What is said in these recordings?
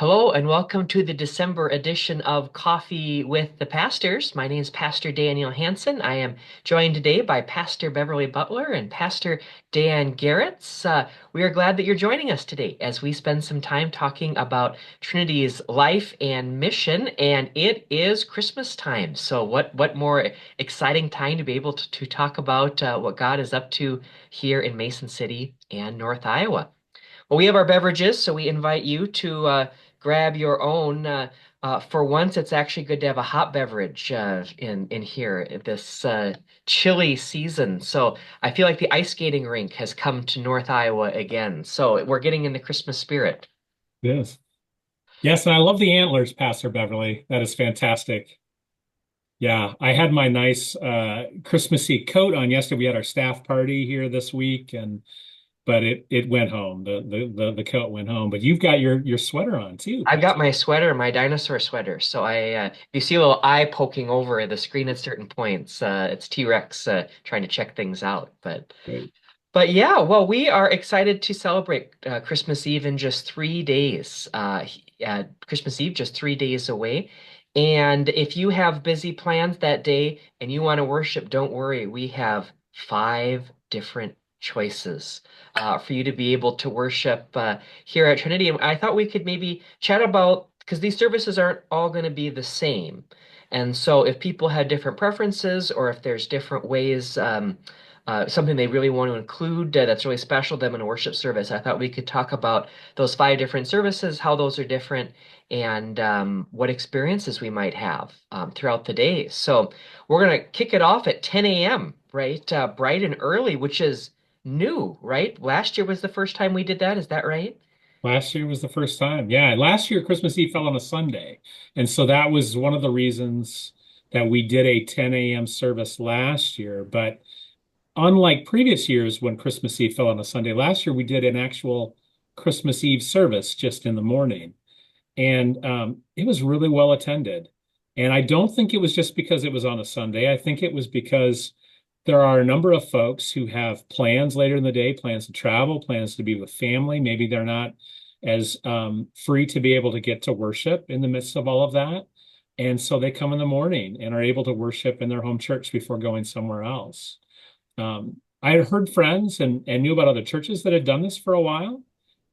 Hello and welcome to the December edition of Coffee with the Pastors. My name is Pastor Daniel Hanson. I am joined today by Pastor Beverly Butler and Pastor Dan Gerrietts. We are glad that you're joining us today as we spend some time talking about Trinity's life and mission, and it is Christmas time. So what more exciting time to be able to talk about what God is up to here in Mason City and North Iowa. Well, we have our beverages, so we invite you to grab your own. For once, it's actually good to have a hot beverage in here at this chilly season. So I feel like the ice skating rink has come to North Iowa again. So we're getting in the Christmas spirit. Yes. Yes, and I love the antlers, Pastor Beverly. That is fantastic. Yeah, I had my nice Christmassy coat on yesterday. We had our staff party here this week, and but it went home. The coat went home. But you've got your sweater on too, I've got Pastor. my sweater, my dinosaur sweater. So if you see a little eye poking over the screen at certain points, it's T-Rex trying to check things out. Great. But yeah, well, we are excited to celebrate Christmas Eve in just 3 days. Christmas Eve, just 3 days away. And if you have busy plans that day and you want to worship, don't worry. We have five different choices for you to be able to worship here at Trinity. And I thought we could maybe chat about, because these services aren't all going to be the same. And so if people have different preferences or if there's different ways, something they really want to include that's really special to them in a worship service. I thought we could talk about those five different services, how those are different, and what experiences we might have throughout the day. So we're going to kick it off at 10 a.m., right? Bright and early, which is new, right? Last year was the first time we did that. Is that right? Last year was the first time. Yeah, last year Christmas Eve fell on a Sunday, and so that was one of the reasons that we did a 10 a.m. service last year. But unlike previous years when Christmas Eve fell on a Sunday, last year we did an actual Christmas Eve service just in the morning. And it was really well attended. And I don't think it was just because it was on a Sunday. I think it was because there are a number of folks who have plans later in the day, plans to travel, plans to be with family. Maybe they're not as free to be able to get to worship in the midst of all of that. And so they come in the morning and are able to worship in their home church before going somewhere else. I had heard friends and knew about other churches that had done this for a while.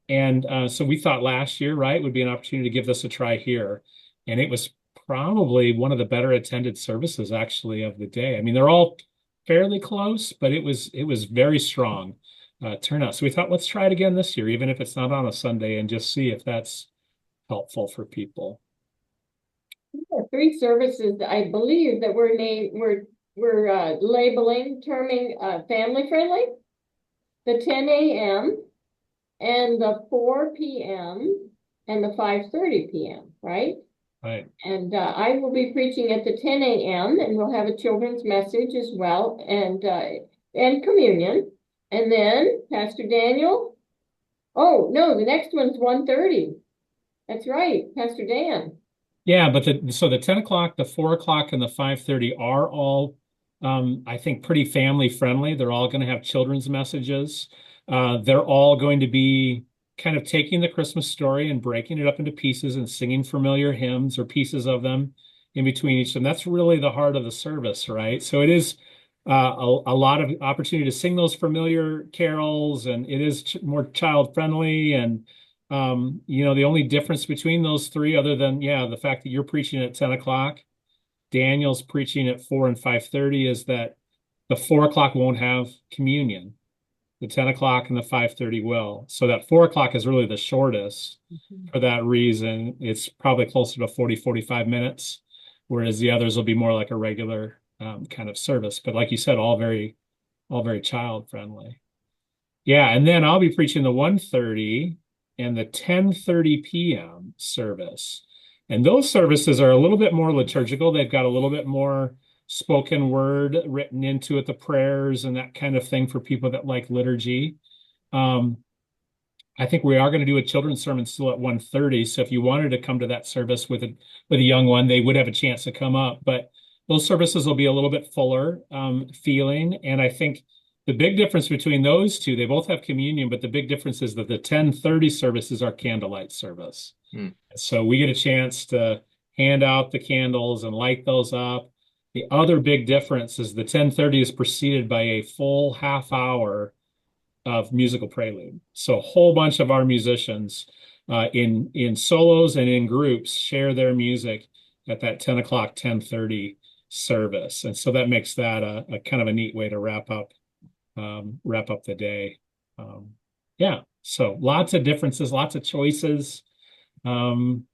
And so we thought last year, right, would be an opportunity to give this a try here. And it was probably one of the better attended services actually of the day. I mean, they're all fairly close, but it was very strong turnout. So we thought, let's try it again this year, even if it's not on a Sunday, and just see if that's helpful for people. Three services, I believe that we're labeling, terming family friendly. The 10 a.m. and the 4 p.m. and the 5:30 p.m., right? Right. And I will be preaching at the 10 a.m. and we'll have a children's message as well and communion. And then Pastor Daniel. Oh, no, the next one's 1:30. That's right, Pastor Dan. Yeah, but so the 10 o'clock, the 4 o'clock, and the 5:30 are all I think pretty family friendly. They're all going to have children's messages. They're all going to be kind of taking the Christmas story and breaking it up into pieces and singing familiar hymns or pieces of them in between each of them. That's really the heart of the service, right? So it is a lot of opportunity to sing those familiar carols, and it is more child friendly. And the only difference between those three, other than the fact that you're preaching at 10 o'clock, Daniel's preaching at 4 and 5:30, is that the 4 o'clock won't have communion. The 10 o'clock and the 5:30 will. So that 4 o'clock is really the shortest for that reason. It's probably closer to 40, 45 minutes, whereas the others will be more like a regular kind of service. But like you said, all very child friendly. Yeah, and then I'll be preaching the 1:30 and the 10:30 p.m. service. And those services are a little bit more liturgical. They've got a little bit more spoken word written into it, the prayers and that kind of thing for people that like liturgy. I think we are going to do a children's sermon still at 1:30. So if you wanted to come to that service with a young one, they would have a chance to come up. But those services will be a little bit fuller feeling. And I think the big difference between those two, they both have communion, but the big difference is that the 10:30 service is our candlelight service. Hmm. So we get a chance to hand out the candles and light those up. The other big difference is the 10:30 is preceded by a full half hour of musical prelude. So a whole bunch of our musicians in solos and in groups share their music at that 10 o'clock, 10:30 service. And so that makes that a kind of a neat way to wrap up the day. Yeah. So lots of differences, lots of choices. Um,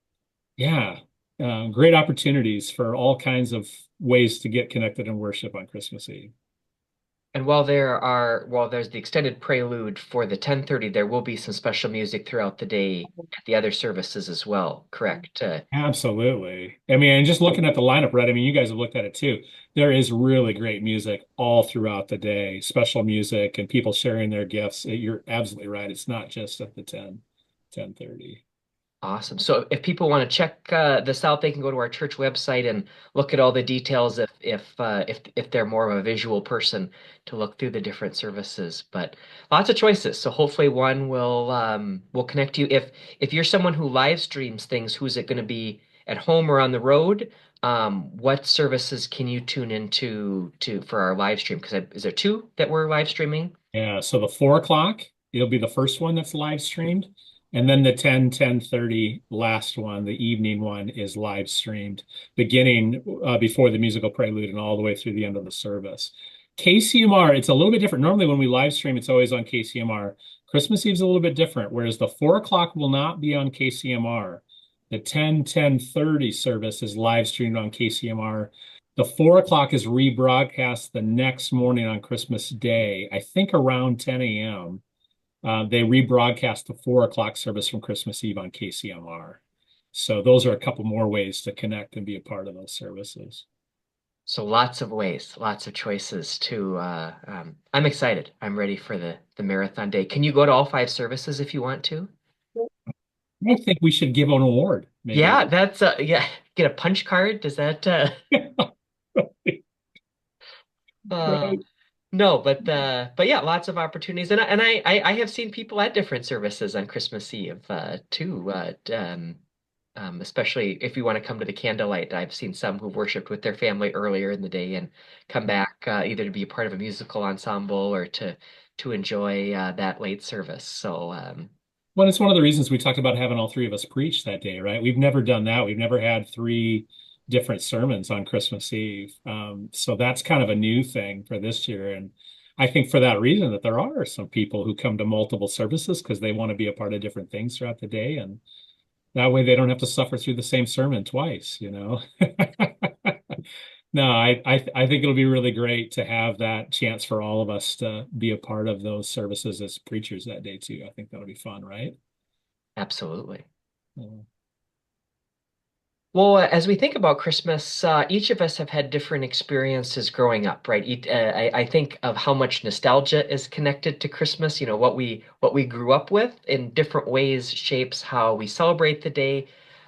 yeah. Great opportunities for all kinds of ways to get connected and worship on Christmas Eve. And while there's the extended prelude for the 10:30, there will be some special music throughout the day at the other services as well, correct? Absolutely. I mean, and just looking at the lineup, right? I mean, you guys have looked at it too. There is really great music all throughout the day, special music and people sharing their gifts. You're absolutely right. It's not just at the 10:30. Awesome. So if people want to check this out, they can go to our church website and look at all the details if they're more of a visual person to look through the different services. But lots of choices. So hopefully one will connect you. If you're someone who live streams things, who's it going to be at home or on the road? What services can you tune into to for our live stream? Because is there two that we're live streaming? Yeah. So the 4 o'clock, it'll be the first one that's live streamed. And then the 10:30 last one, the evening one is live streamed, beginning before the musical prelude and all the way through the end of the service. KCMR, it's a little bit different. Normally, when we live stream, it's always on KCMR. Christmas Eve's a little bit different, whereas the 4 o'clock will not be on KCMR. The 10:30 service is live streamed on KCMR. The 4 o'clock is rebroadcast the next morning on Christmas Day, I think around 10 a.m. They rebroadcast the 4 o'clock service from Christmas Eve on KCMR. So those are a couple more ways to connect and be a part of those services. So lots of ways, lots of choices to I'm excited. I'm ready for the marathon day. Can you go to all five services if you want to? I think we should give an award, maybe. Yeah, that's yeah, get a punch card. Does that uh Right. no, but yeah, lots of opportunities. And I have seen people at different services on Christmas Eve too. Especially if you want to come to the candlelight. I've seen some who've worshiped with their family earlier in the day and come back either to be a part of a musical ensemble or to enjoy that late service. So Well, it's one of the reasons we talked about having all three of us preach that day, right? We've never done that. We've never had three different sermons on Christmas Eve. So that's kind of a new thing for this year. And I think for that reason that there are some people who come to multiple services because they want to be a part of different things throughout the day. And that way they don't have to suffer through the same sermon twice, you know? No, I think it'll be really great to have that chance for all of us to be a part of those services as preachers that day too. I think that'll be fun, right? absolutely. Yeah. Well, as we think about Christmas, each of us have had different experiences growing up, right? I think of how much nostalgia is connected to Christmas. You know, what we grew up with in different ways shapes how we celebrate the day,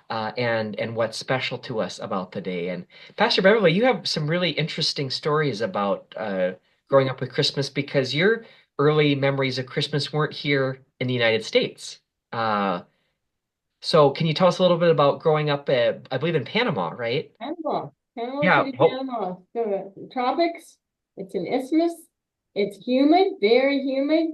and what's special to us about the day. And Pastor Beverly, you have some really interesting stories about growing up with Christmas because your early memories of Christmas weren't here in the United States. Uh, so can you tell us a little bit about growing up, I believe in Panama, right? Panama, Panama Yeah. City, Well, Panama. The tropics. It's an isthmus. It's humid, very humid.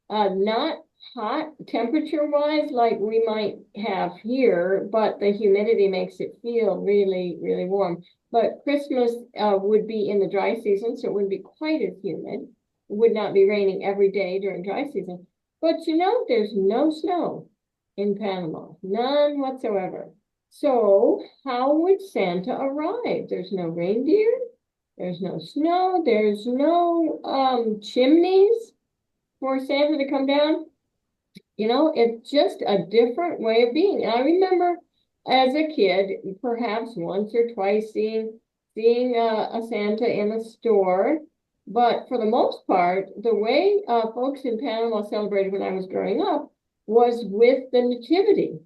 Not hot temperature-wise like we might have here, but the humidity makes it feel really, really warm. But Christmas would be in the dry season, so it wouldn't be quite as humid. It would not be raining every day during dry season. But you know, there's no snow in Panama, none whatsoever. So how would Santa arrive? There's no reindeer, there's no snow, there's no chimneys for Santa to come down. You know, it's just a different way of being. And I remember as a kid, perhaps once or twice seeing a Santa in a store. But for the most part, the way folks in Panama celebrated when I was growing up was with the Nativity,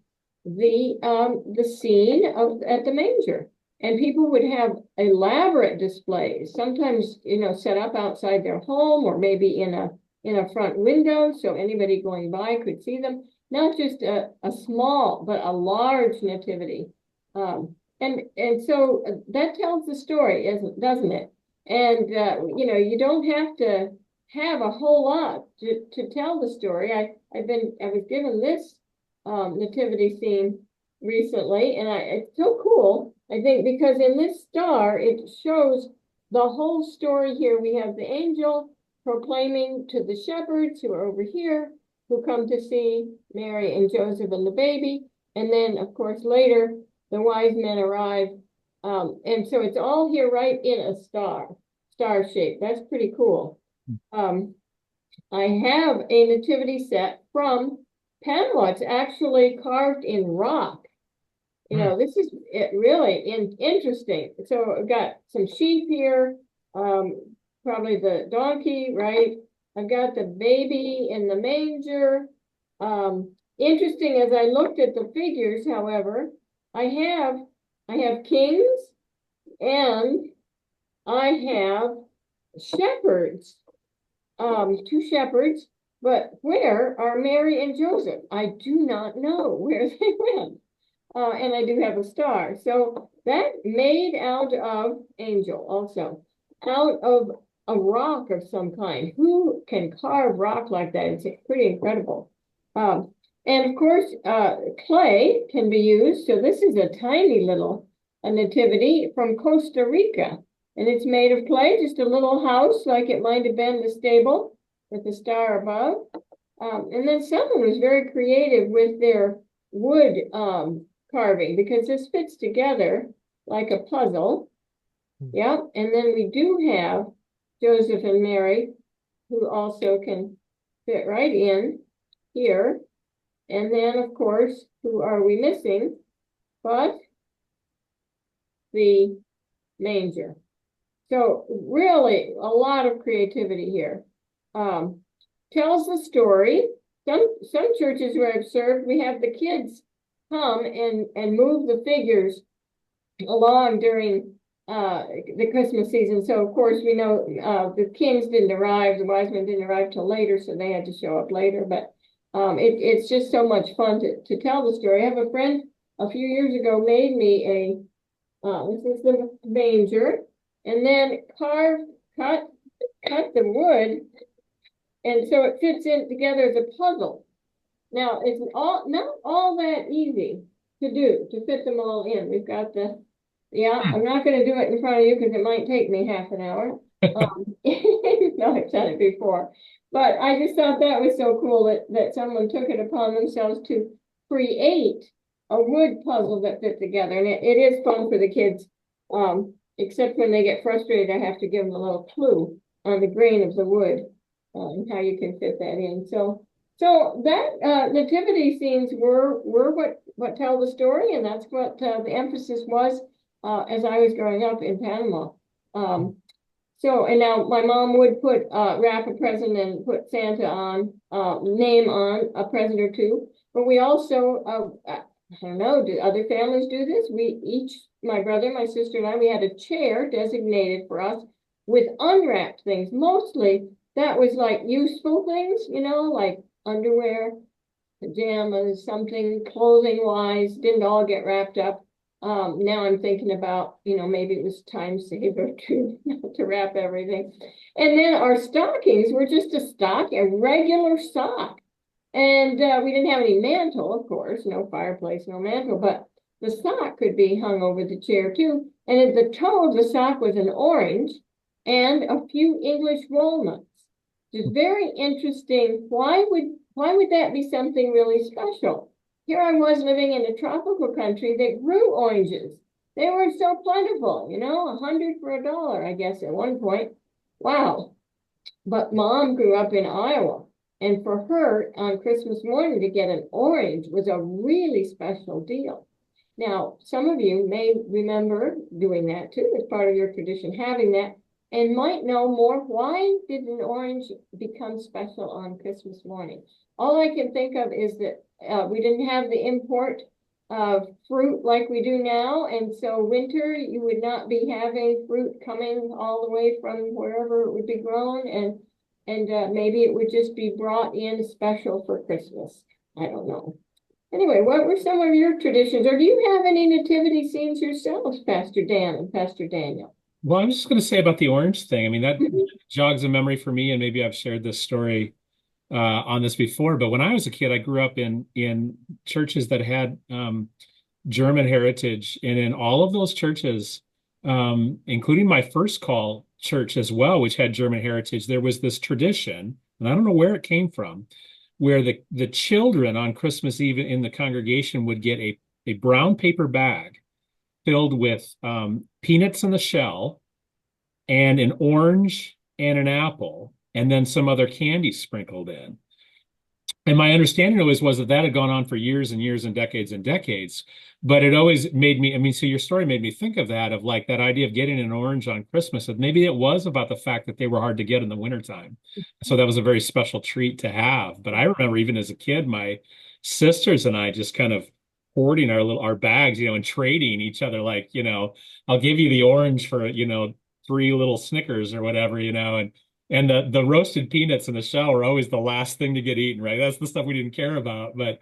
the scene of at the manger. And people would have elaborate displays, sometimes, you know, set up outside their home or maybe in a front window so anybody going by could see them. not just a small, but a large nativity. And so that tells the story, doesn't it? And you don't have to have a whole lot to tell the story. I was given this nativity scene recently, and it's so cool, I think, because in this star it shows the whole story here. We have the angel proclaiming to the shepherds who are over here, who come to see Mary and Joseph and the baby. And then, of course, later the wise men arrive. And so it's all here right in a star shape. That's pretty cool. I have a nativity set from Panama. It's actually carved in rock. This is really interesting. So I've got some sheep here, probably the donkey, right? I've got the baby in the manger. Interesting, as I looked at the figures, however, I have kings and I have shepherds, two shepherds, but where are Mary and Joseph? I do not know where they went. And I do have a star. So that made out of angel also, out of a rock of some kind. Who can carve rock like that? It's pretty incredible. And of course, clay can be used. So this is a tiny little nativity from Costa Rica. And it's made of clay, just a little house like it might have been the stable with the star above. And then someone was very creative with their wood carving, because this fits together like a puzzle. Yeah, and then we do have Joseph and Mary, who also can fit right in here. And then, of course, who are we missing but the manger? So really a lot of creativity here. Tells the story. Some churches where I've served, we have the kids come and move the figures along during the Christmas season. So of course we know the kings didn't arrive, the wise men didn't arrive till later, so they had to show up later. But it's just so much fun to tell the story. I have a friend a few years ago made me this is the manger, and then cut the wood, and so it fits in together as a puzzle. Now, it's not all that easy to do, to fit them all in. We've got I'm not going to do it in front of you because it might take me half an hour. No, I've done it before. But I just thought that was so cool that someone took it upon themselves to create a wood puzzle that fit together. And it is fun for the kids, except when they get frustrated, I have to give them a little clue on the grain of the wood and how you can fit that in. So that nativity scenes were what tell the story, and that's what the emphasis was as I was growing up in Panama. And now my mom would wrap a present and put Santa on, name on a present or two. But we also, I don't know, do other families do this? My brother, my sister, and I, we had a chair designated for us with unwrapped things. Mostly that was like useful things, like underwear, pajamas, something clothing wise, didn't all get wrapped up. Now I'm thinking about, maybe it was time saver to wrap everything. And then our stockings were just a regular sock. And we didn't have any mantle, of course, no fireplace, no mantle, but the sock could be hung over the chair too. And at the toe of the sock was an orange and a few English walnuts. Just very interesting. Why would that be something really special? Here I was living in a tropical country that grew oranges. They were so plentiful, 100 for $1, I guess, at one point. Wow. But Mom grew up in Iowa, and for her, on Christmas morning, to get an orange was a really special deal. Now, some of you may remember doing that too, as part of your tradition, having that, and might know more. Why did an orange become special on Christmas morning? All I can think of is that we didn't have the import of fruit like we do now, and so winter you would not be having fruit coming all the way from wherever it would be grown, and maybe it would just be brought in special for Christmas. I don't know. Anyway, what were some of your traditions, or do you have any nativity scenes yourselves, Pastor Dan and Pastor Daniel? Well, I was just going to say about the orange thing. I mean, that jogs a memory for me, and maybe I've shared this story on this before. But when I was a kid, I grew up in churches that had German heritage, and in all of those churches, including my first call church as well, which had German heritage, there was this tradition, and I don't know where it came from, where the children on Christmas Eve in the congregation would get a brown paper bag filled with peanuts in the shell and an orange and an apple, and then some other candy sprinkled in. And my understanding always was that that had gone on for years and years and decades. But it always made me, I mean, so your story made me think of that, of like that idea of getting an orange on Christmas. And maybe it was about the fact that they were hard to get in the wintertime. So that was a very special treat to have. But I remember even as a kid, my sisters and I just kind of hoarding our bags, and trading each other, like, I'll give you the orange for, three little Snickers or whatever, and the roasted peanuts in the shell were always the last thing to get eaten, right? That's the stuff we didn't care about. But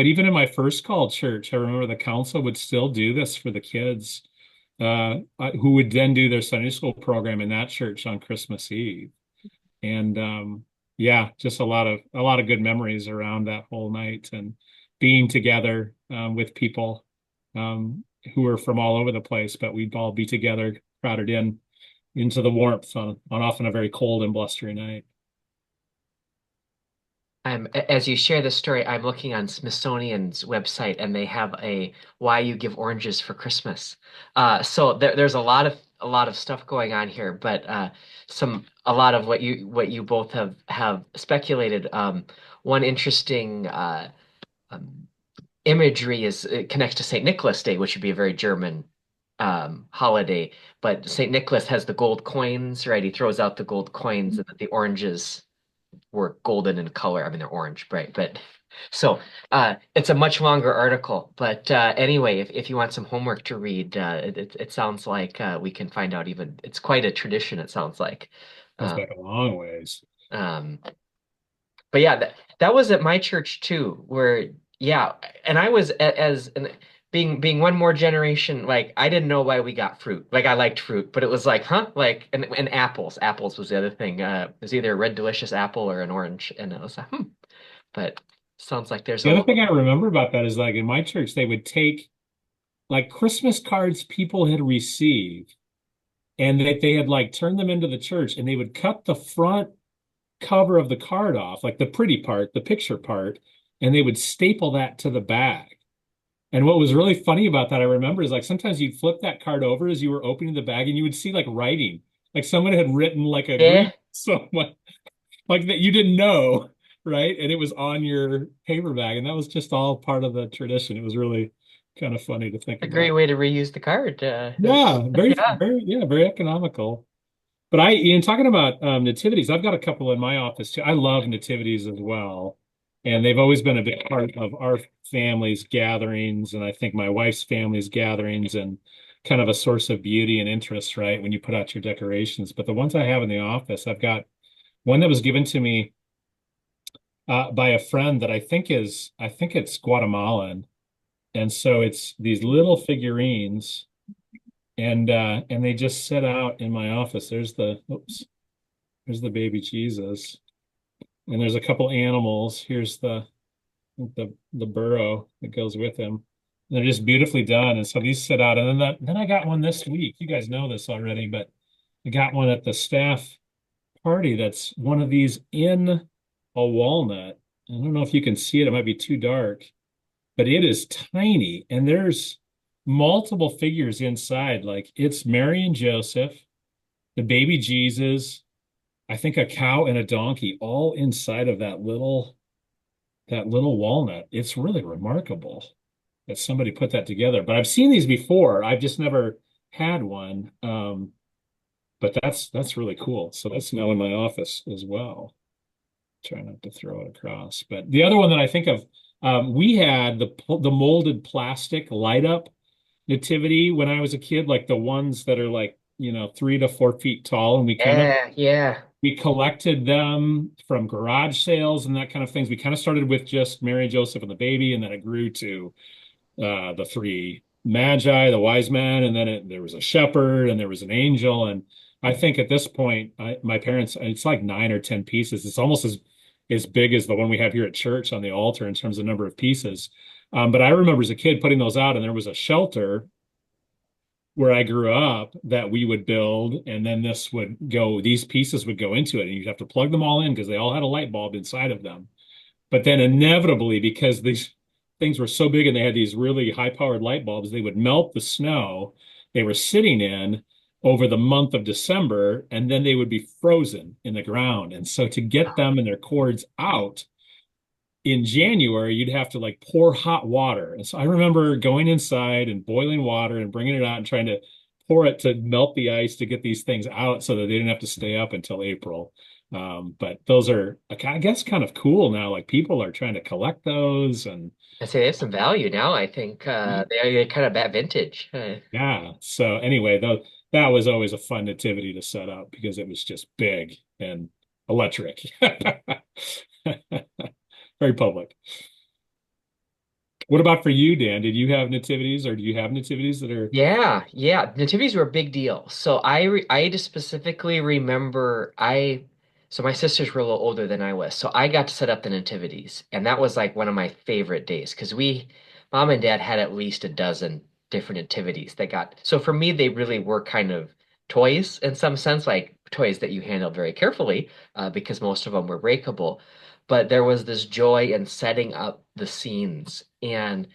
even in my first call church, I remember the council would still do this for the kids, who would then do their Sunday school program in that church on Christmas Eve. And yeah, just a lot of good memories around that whole night and being together with people who were from all over the place, but we'd all be together, crowded into the warmth on often a very cold and blustery night. As you share this story, I'm looking on Smithsonian's website, and they have a "Why You Give Oranges for Christmas." So there's a lot of stuff going on here, but a lot of what you both have speculated. One interesting um, imagery is it connects to St. Nicholas Day, which would be a very German holiday. But St. Nicholas has the gold coins, right? He throws out the gold coins, and the oranges were golden in color. I mean, they're orange, right? But so it's a much longer article. But anyway, if you want some homework to read, it sounds like we can find out even. It's quite a tradition, it sounds like. Goes Um, back a long ways. um, but yeah, that was at my church too, where yeah, and I was being one more generation, like I didn't know why we got fruit. Like I liked fruit, but it was like, huh? Like and apples. Apples was the other thing. It was either a red delicious apple or an orange, and it was like, hmm. But sounds like there's The a other thing little I remember about that is like in my church, they would take like Christmas cards people had received and that they had like turned them into the church and they would cut the front cover of the card off, like the pretty part, the picture part, and they would staple that to the bag. And what was really funny about that, I remember, is like sometimes you'd flip that card over as you were opening the bag and you would see like writing, like someone had written like a yeah, greeting, someone like that you didn't know, right? And it was on your paper bag, and that was just all part of the tradition. It was really kind of funny to think a great about. way to reuse the card. Yeah, Yeah. very economical. But Ian, talking about nativities, I've got a couple in my office too. I love nativities as well. And they've always been a big part of our family's gatherings, and I think my wife's family's gatherings, and kind of a source of beauty and interest, right, when you put out your decorations. But the ones I have in the office, I've got one that was given to me by a friend that I think it's Guatemalan. And so it's these little figurines, and they just sit out in my office. There's the baby Jesus. And there's a couple animals. Here's the burro that goes with him. And they're just beautifully done. And so these sit out. And then I got one this week. You guys know this already, but I got one at the staff party that's one of these in a walnut. I don't know if you can see it. It might be too dark, but it is tiny. And there's multiple figures inside. Like it's Mary and Joseph, the baby Jesus, I think a cow and a donkey all inside of that little walnut. It's really remarkable that somebody put that together. But I've seen these before. I've just never had one. But that's really cool. So that's now in my office as well. Try not to throw it across. But the other one that I think of, we had the molded plastic light up nativity when I was a kid, like the ones that are like 3 to 4 feet tall, and Yeah, yeah. we collected them from garage sales and that kind of things. We kind of started with just Mary, Joseph, and the baby, and then it grew to the three magi, the wise men, and then there was a shepherd and there was an angel. And I think at this point, my parents, it's like 9 or 10 pieces. It's almost as big as the one we have here at church on the altar in terms of number of pieces. But I remember as a kid putting those out, and there was a shelter where I grew up that we would build, and then these pieces would go into it, and you'd have to plug them all in because they all had a light bulb inside of them. But then inevitably, because these things were so big and they had these really high-powered light bulbs, they would melt the snow they were sitting in over the month of December, and then they would be frozen in the ground. And so to get them and their cords out in January, you'd have to like pour hot water. And so I remember going inside and boiling water and bringing it out and trying to pour it to melt the ice to get these things out so that they didn't have to stay up until April. But those are, I guess, kind of cool now. Like people are trying to collect those, and I say they have some value now. I think they're kind of that vintage. yeah. So anyway, though, that was always a fun nativity to set up because it was just big and electric. Very public. What about for you, Dan? Did you have nativities, or do you have nativities that are? Yeah, yeah. Nativities were a big deal. So I just specifically remember so my sisters were a little older than I was. So I got to set up the nativities. And that was like one of my favorite days because mom and dad had at least a dozen different nativities that got. So for me, they really were kind of toys in some sense, like toys that you handled very carefully, because most of them were breakable. But there was this joy in setting up the scenes. And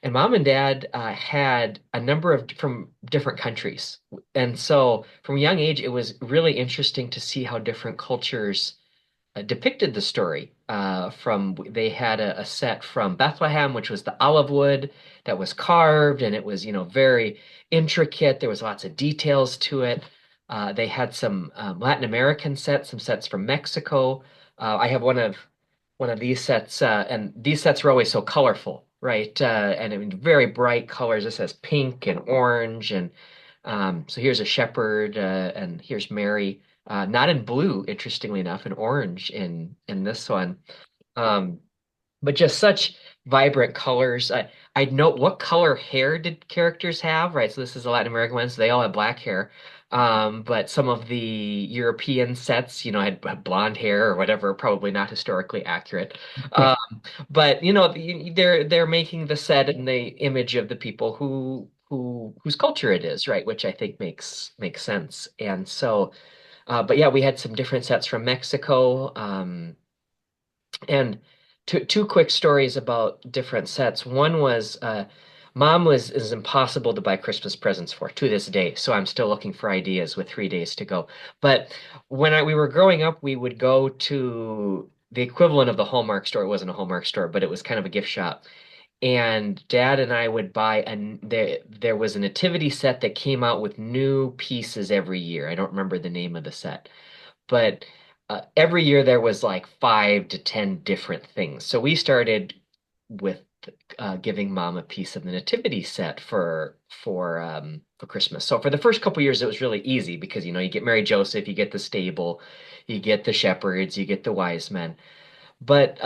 mom and dad had a number of from different countries. And so from a young age, it was really interesting to see how different cultures depicted the story. They had a set from Bethlehem, which was the olive wood that was carved, and it was, very intricate. There was lots of details to it. They had some Latin American sets, some sets from Mexico. I have one of these sets, and these sets were always so colorful, right? And I mean, very bright colors. This has pink and orange, and so here's a shepherd, and here's Mary, not in blue, interestingly enough, in orange in this one. Um, but just such vibrant colors. I'd note what color hair did characters have, right? So this is a Latin American one, so they all have black hair. But some of the European sets, had blonde hair or whatever, probably not historically accurate. Um, but they're making the set and the image of the people whose culture it is, right? Which I think makes sense. And so, but yeah, we had some different sets from Mexico. And two quick stories about different sets. One was mom is impossible to buy Christmas presents for to this day. So I'm still looking for ideas with 3 days to go. But when we were growing up, we would go to the equivalent of the Hallmark store. It wasn't a Hallmark store, but it was kind of a gift shop. And dad and I would buy, and there was a nativity set that came out with new pieces every year. I don't remember the name of the set, but every year there was like 5 to 10 different things. So we started with giving mom a piece of the nativity set for Christmas. So for the first couple years, it was really easy because you get Mary Joseph, you get the stable, you get the shepherds, you get the wise men. But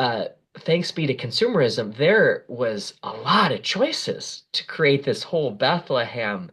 thanks be to consumerism, there was a lot of choices to create this whole Bethlehem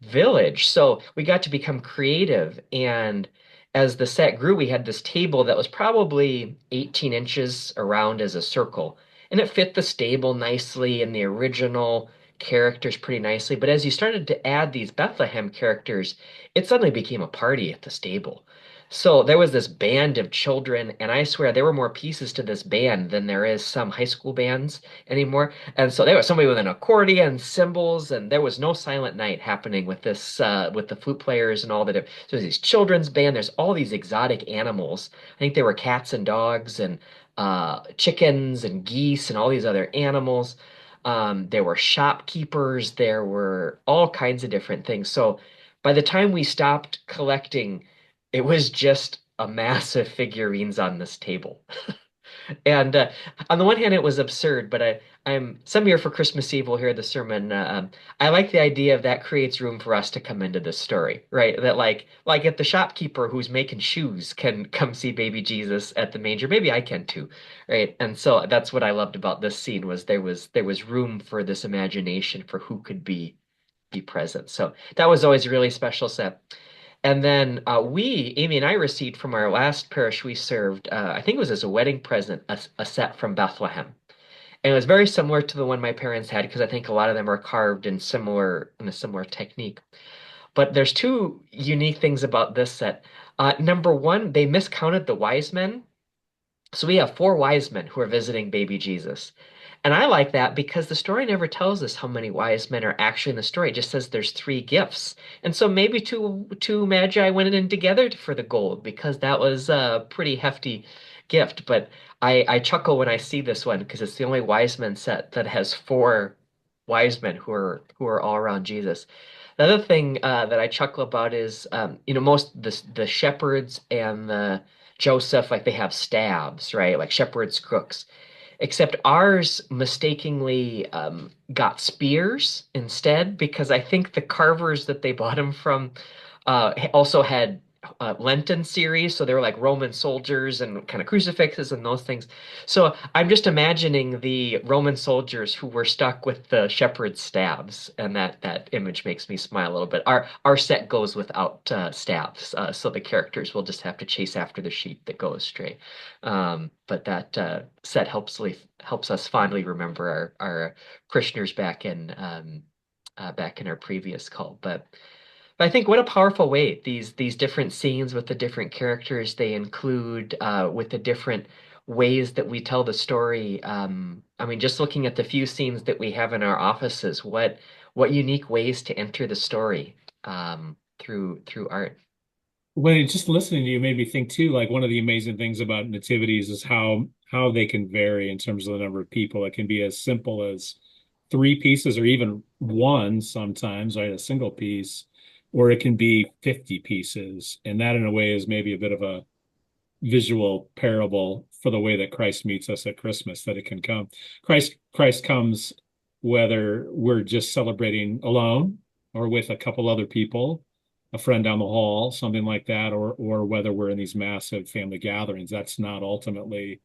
village. So we got to become creative. And as the set grew, we had this table that was probably 18 inches around as a circle. And it fit the stable nicely and the original characters pretty nicely. But as you started to add these Bethlehem characters, it suddenly became a party at the stable. So there was this band of children, and I swear there were more pieces to this band than there is some high school bands anymore. And so there was somebody with an accordion, cymbals, and there was no silent night happening with this with the flute players and all that. So there's these children's band. There's all these exotic animals. I think there were cats and dogs and chickens and geese and all these other animals. There were shopkeepers. There were all kinds of different things. So by the time we stopped collecting, it was just a mass of figurines on this table. And on the one hand, it was absurd, but I'm some year for Christmas Eve, we'll hear the sermon. I like the idea of that creates room for us to come into this story, right? That like if the shopkeeper who's making shoes can come see baby Jesus at the manger, maybe I can too, right? And so that's what I loved about this scene was there was room for this imagination for who could be present. So that was always a really special set. And then Amy and I received from our last parish we served, I think it was as a wedding present, a set from Bethlehem. And it was very similar to the one my parents had because I think a lot of them are carved in a similar technique. But there's two unique things about this set. Number one, they miscounted the wise men. So we have four wise men who are visiting baby Jesus. And I like that because the story never tells us how many wise men are actually in the story. It just says there's three gifts. And so maybe two magi went in together for the gold because that was a pretty hefty gift. But I chuckle when I see this one because it's the only wise men set that has four wise men who are all around Jesus. The other thing that I chuckle about is most the shepherds and the Joseph, like they have stabs, right? Like shepherd's crooks. Except ours mistakenly got spears instead because I think the carvers that they bought them from also had Lenten series, so they were like Roman soldiers and kind of crucifixes and those things. So I'm just imagining the Roman soldiers who were stuck with the shepherd's stabs, and that image makes me smile a little bit. Our set goes without stabs, so the characters will just have to chase after the sheep that go astray. But that set helps us fondly remember our parishioners back in our previous call. But I think what a powerful way these different scenes with the different characters they include with the different ways that we tell the story. I mean, just looking at the few scenes that we have in our offices, what unique ways to enter the story through art. When just listening to you made me think too, like one of the amazing things about nativities is how they can vary in terms of the number of people. It can be as simple as three pieces or even one sometimes, right? A single piece, or it can be 50 pieces. And that in a way is maybe a bit of a visual parable for the way that Christ meets us at Christmas, that it can come. Christ comes whether we're just celebrating alone or with a couple other people, a friend down the hall, something like that, or whether we're in these massive family gatherings. That's not ultimately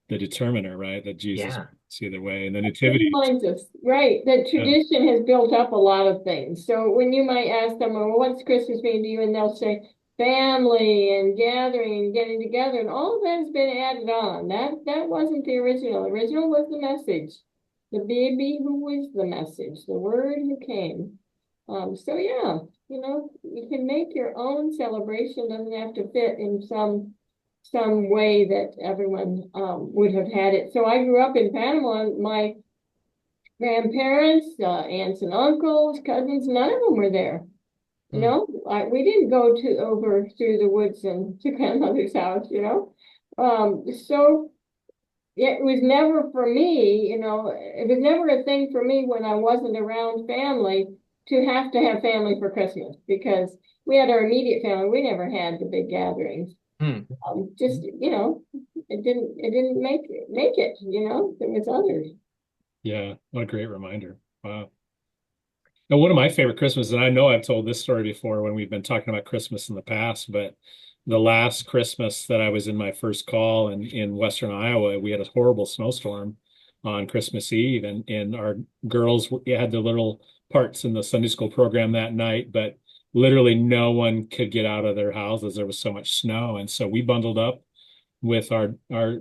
the determiner, right? That Jesus Yeah. it's either way. And the It nativity, reminds us, right, that yeah, tradition has built up a lot of things. So when you might ask them, well, what's Christmas mean to you? And they'll say family and gathering and getting together, and all of that has been added on. That wasn't the original. The original was the message. The baby who was the message, the word who came. So yeah, you can make your own celebration, doesn't have to fit in some way that everyone would have had it. So I grew up in Panama. My grandparents, aunts and uncles, cousins, none of them were there. Mm. We didn't go to over through the woods and to grandmother's house, So it was never for me, it was never a thing for me when I wasn't around family to have family for Christmas because we had our immediate family. We never had the big gatherings. Hmm. Just, it didn't make it, there was others. yeah, what a great reminder. Wow. Now, one of my favorite Christmases, and I know I've told this story before when we've been talking about Christmas in the past, but the last Christmas that I was in my first call in Western Iowa, we had a horrible snowstorm on Christmas Eve, and our girls had their little parts in the Sunday school program that night, but literally no one could get out of their houses. There was so much snow, and so we bundled up with our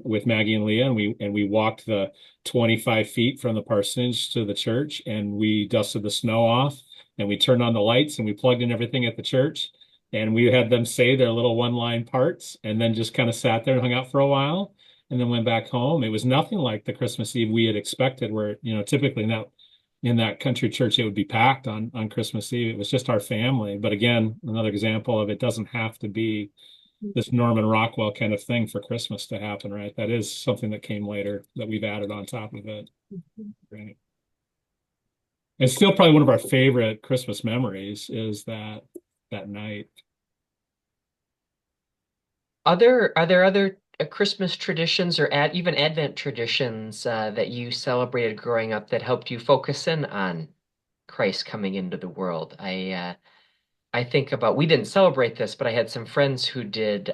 with Maggie and Leah, and we walked the 25 feet from the parsonage to the church, and we dusted the snow off, and we turned on the lights, and we plugged in everything at the church, and we had them say their little one-line parts, and then just kind of sat there and hung out for a while, and then went back home. It was nothing like the Christmas Eve we had expected, where typically in that country church it would be packed on Christmas Eve. It was just our family, but again, another example of it doesn't have to be this Norman Rockwell kind of thing for Christmas to happen, right? That is something that came later that we've added on top of it. Right. It's still probably one of our favorite Christmas memories is that night. Are there other Christmas traditions or even Advent traditions that you celebrated growing up that helped you focus in on Christ coming into the world? I think about we didn't celebrate this, but I had some friends who did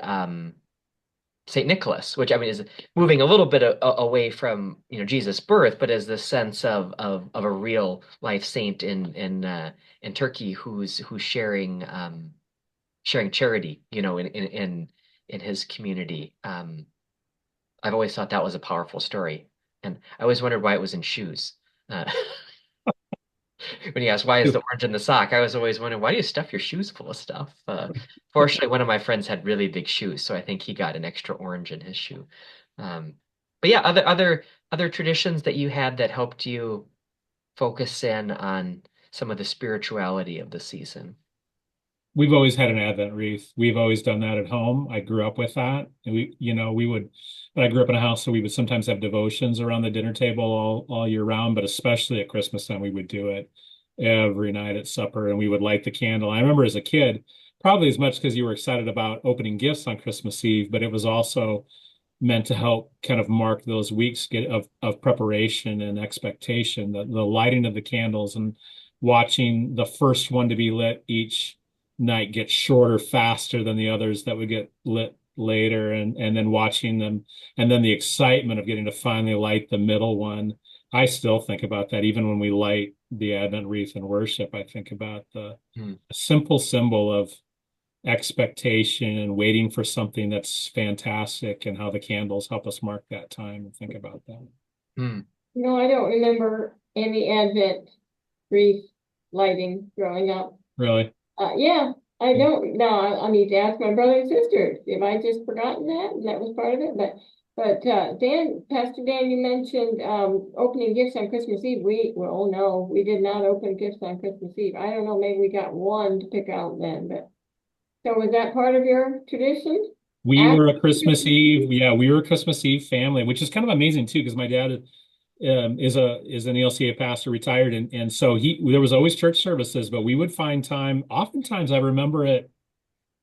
Saint Nicholas, which I mean is moving a little bit away from Jesus' birth, but as the sense of a real life saint in Turkey who's sharing charity, in his community. I've always thought that was a powerful story, and I always wondered why it was in shoes. Uh, when he asked why is the orange in the sock, I was always wondering why do you stuff your shoes full of stuff. Fortunately, one of my friends had really big shoes, so I think he got an extra orange in his shoe. Um, but yeah, other traditions that you had that helped you focus in on some of the spirituality of the season. We've always had an Advent wreath. We've always done that at home. I grew up with that. And we would, but I grew up in a house, so we would sometimes have devotions around the dinner table all year round, but especially at Christmas time, we would do it every night at supper and we would light the candle. I remember as a kid, probably as much because you were excited about opening gifts on Christmas Eve, but it was also meant to help kind of mark those weeks of preparation and expectation, the lighting of the candles and watching the first one to be lit each night get shorter faster than the others that would get lit later and then watching them and then the excitement of getting to finally light the middle one. I still think about that even when we light the Advent wreath in worship. I think about the Hmm. simple symbol of expectation and waiting for something that's fantastic and how the candles help us mark that time and think about that. Hmm. No, I don't remember any Advent wreath lighting growing up. Really? Yeah, I don't. No, I need to ask my brother and sister. Have I just forgotten that? And that was part of it. But Pastor Dan, you mentioned opening gifts on Christmas Eve. Well, oh no, we did not open gifts on Christmas Eve. I don't know, maybe we got one to pick out then. But so was that part of your tradition? We After were a Christmas Christmas Eve. Eve? Yeah, we were a Christmas Eve family, which is kind of amazing too, because my dad is an ELCA pastor, retired, and so there was always church services, but we would find time. Oftentimes, I remember it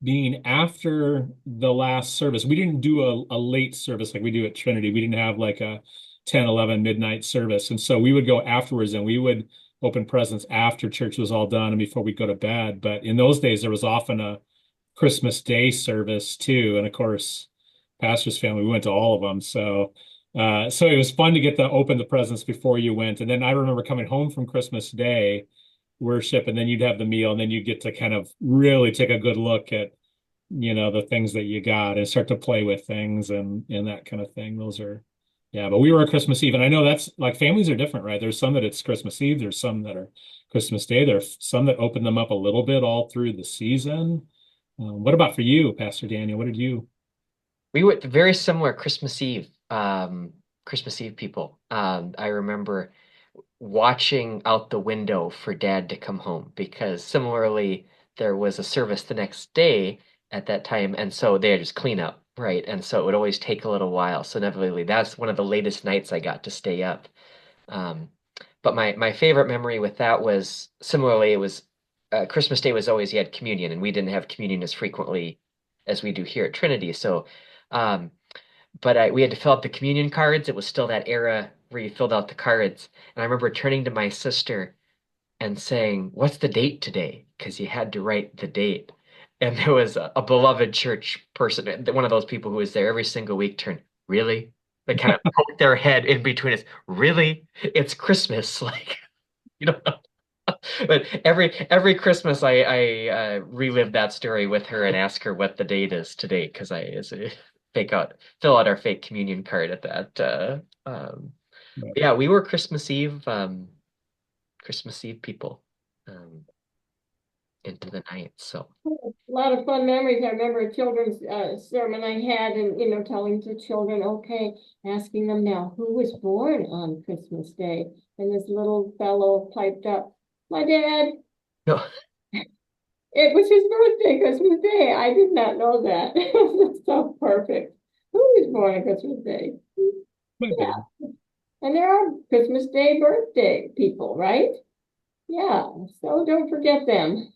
being after the last service. We didn't do a late service like we do at Trinity. We didn't have like a 10, 11 midnight service, and so we would go afterwards, and we would open presents after church was all done and before we go to bed. But in those days, there was often a Christmas Day service too. And of course, pastor's family, we went to all of them. So it was fun to get to open the presents before you went. And then I remember coming home from Christmas Day worship, and then you'd have the meal, and then you get to kind of really take a good look at, the things that you got and start to play with things and that kind of thing. Yeah, but we were at Christmas Eve. And I know that's like families are different, right? There's some that it's Christmas Eve. There's some that are Christmas Day. There's some that open them up a little bit all through the season. What about for you, Pastor Daniel? What did you? We were very similar Christmas Eve people. I remember watching out the window for Dad to come home because similarly there was a service the next day at that time, and so they had just clean up, right? And so it would always take a little while. So inevitably, that's one of the latest nights I got to stay up. Um, but my favorite memory with that was similarly, it was Christmas Day was always you had communion, and we didn't have communion as frequently as we do here at Trinity. So, um, we had to fill out the communion cards. It was still that era where you filled out the cards, and I remember turning to my sister and saying, "What's the date today?" Because you had to write the date. And there was a beloved church person, one of those people who was there every single week, turned, "Really?" They kind of poked their head in between us. Really? It's Christmas. Like, you know. But every Christmas I relive that story with her and ask her what the date is today because I is a fill out our fake communion card at that. Yeah, we were Christmas Eve people um, into the night. So A lot of fun memories. I remember a children's sermon I had, and telling the children, okay, asking them now, who was born on Christmas Day? And this little fellow piped up, my dad. no, It was his birthday, Christmas Day. I did not know that. It's so perfect. Who was born on Christmas Day? My Yeah, baby. and there are Christmas Day birthday people, right? Yeah, so don't forget them.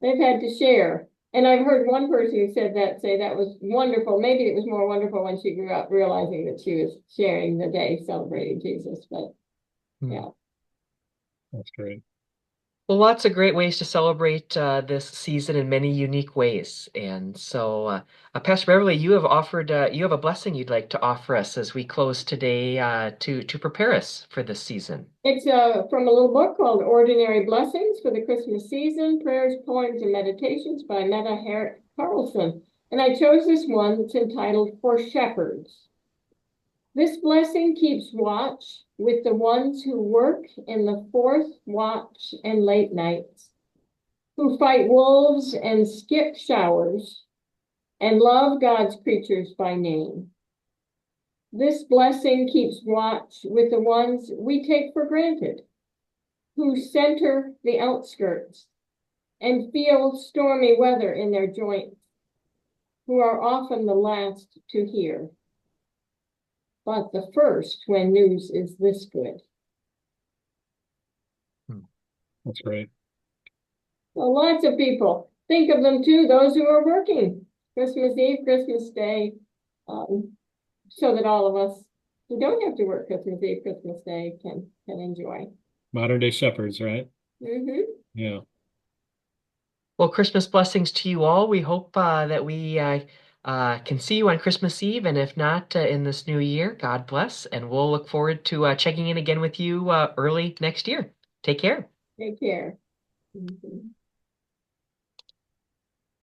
They've had to share. And I've heard one person who said that say that was wonderful. Maybe it was more wonderful when she grew up realizing that she was sharing the day celebrating Jesus. But Hmm, yeah, that's great. Well, lots of great ways to celebrate this season in many unique ways. And so, Pastor Beverly, you have a blessing you'd like to offer us as we close today to prepare us for this season. it's from a little book called Ordinary Blessings for the Christmas Season, Prayers, Poems, and Meditations by Meta Carlson. And I chose this one that's entitled For Shepherds. This blessing keeps watch with the ones who work in the fourth watch and late nights, who fight wolves and skip showers and love God's creatures by name. This blessing keeps watch with the ones we take for granted, who center the outskirts and feel stormy weather in their joints, who are often the last to hear, but the first when news is this good. Hmm, that's great. Well, lots of people. Think of them too, those who are working Christmas Eve, Christmas Day, so that all of us who don't have to work Christmas Eve, Christmas Day can enjoy. Modern day shepherds, right? Mm-hmm. Yeah. Well, Christmas blessings to you all. We hope that we can see you on Christmas Eve, and if not, in this new year, God bless. And we'll look forward to checking in again with you early next year. Take care. Take care. Mm-hmm.